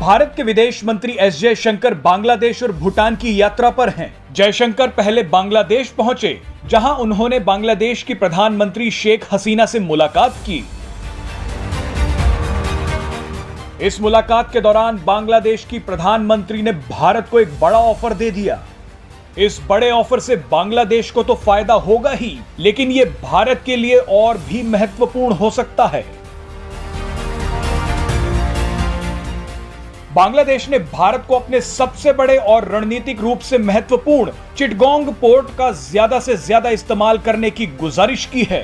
भारत के विदेश मंत्री एस जयशंकर बांग्लादेश और भूटान की यात्रा पर हैं। जयशंकर पहले बांग्लादेश पहुंचे, जहां उन्होंने बांग्लादेश की प्रधानमंत्री शेख हसीना से मुलाकात की। इस मुलाकात के दौरान बांग्लादेश की प्रधानमंत्री ने भारत को एक बड़ा ऑफर दे दिया। इस बड़े ऑफर से बांग्लादेश को तो फायदा होगा ही, लेकिन यह भारत के लिए और भी महत्वपूर्ण हो सकता है। बांग्लादेश ने भारत को अपने सबसे बड़े और रणनीतिक रूप से महत्वपूर्ण चिटगोंग पोर्ट का ज्यादा से ज्यादा इस्तेमाल करने की गुजारिश की है।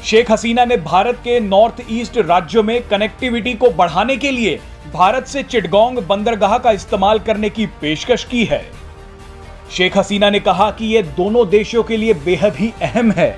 शेख हसीना ने भारत के नॉर्थ ईस्ट राज्यों में कनेक्टिविटी को बढ़ाने के लिए भारत से चिटगोंग बंदरगाह का इस्तेमाल करने की पेशकश की है। शेख हसीना ने कहा कि यह दोनों देशों के लिए बेहद ही अहम है।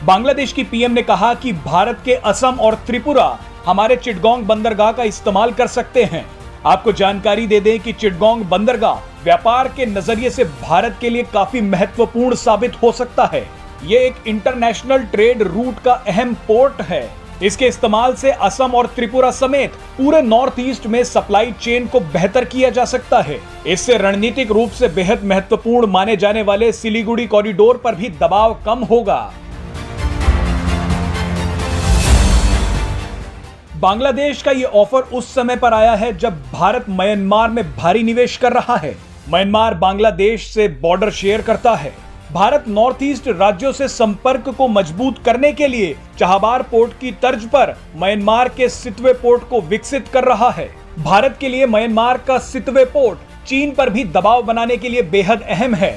बांग्लादेश की पीएम ने कहा कि भारत के असम और त्रिपुरा हमारे चिटगोंग बंदरगाह का इस्तेमाल कर सकते हैं। आपको जानकारी दे दें कि चिटगोंग बंदरगाह व्यापार के नजरिए से भारत के लिए काफी महत्वपूर्ण साबित हो सकता है। यह एक इंटरनेशनल ट्रेड रूट का अहम पोर्ट है। इसके इस्तेमाल से असम और त्रिपुरा समेत पूरे नॉर्थ ईस्ट में सप्लाई चेन को बेहतर किया जा सकता है। इससे रणनीतिक रूप से बेहद महत्वपूर्ण माने जाने वाले सिलीगुड़ी कॉरिडोर पर भी दबाव कम होगा। बांग्लादेश का यह ऑफर उस समय पर आया है जब भारत म्यांमार में भारी निवेश कर रहा है। म्यांमार बांग्लादेश से बॉर्डर शेयर करता है। भारत नॉर्थ ईस्ट राज्यों से संपर्क को मजबूत करने के लिए चाहबार पोर्ट की तर्ज पर म्यांमार के सितवे पोर्ट को विकसित कर रहा है। भारत के लिए म्यांमार का सितवे पोर्ट चीन पर भी दबाव बनाने के लिए बेहद अहम है।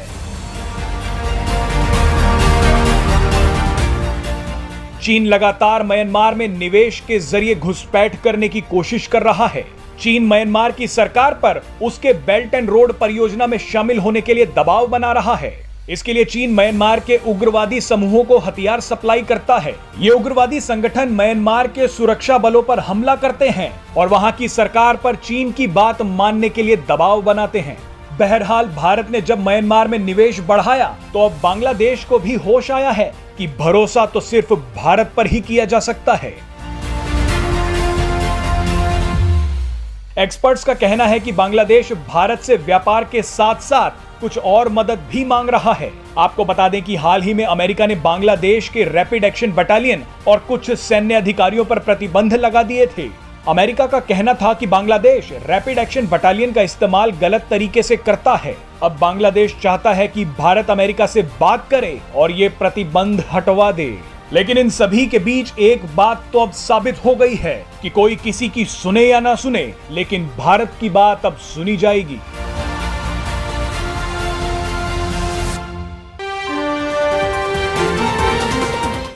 चीन लगातार म्यांमार में निवेश के जरिए घुसपैठ करने की कोशिश कर रहा है। चीन म्यांमार की सरकार पर उसके बेल्ट एंड रोड परियोजना में शामिल होने के लिए दबाव बना रहा है। इसके लिए चीन म्यांमार के उग्रवादी समूहों को हथियार सप्लाई करता है। ये उग्रवादी संगठन म्यांमार के सुरक्षा बलों पर हमला करते हैं और वहां की सरकार पर चीन की बात मानने के लिए दबाव बनाते हैं। बहरहाल भारत ने जब म्यांमार में निवेश बढ़ाया तो अब बांग्लादेश को भी होश आया है कि भरोसा तो सिर्फ भारत पर ही किया जा सकता है। एक्सपर्ट्स का कहना है कि बांग्लादेश भारत से व्यापार के साथ साथ कुछ और मदद भी मांग रहा है। आपको बता दें कि हाल ही में अमेरिका ने बांग्लादेश के रैपिड एक्शन बटालियन और कुछ सैन्य अधिकारियों पर प्रतिबंध लगा दिए थे। अमेरिका का कहना था कि बांग्लादेश रैपिड एक्शन बटालियन का इस्तेमाल गलत तरीके से करता है। अब बांग्लादेश चाहता है कि भारत अमेरिका से बात करे और ये प्रतिबंध हटवा दे। लेकिन इन सभी के बीच एक बात तो अब साबित हो गई है कि कोई किसी की सुने या ना सुने, लेकिन भारत की बात अब सुनी जाएगी।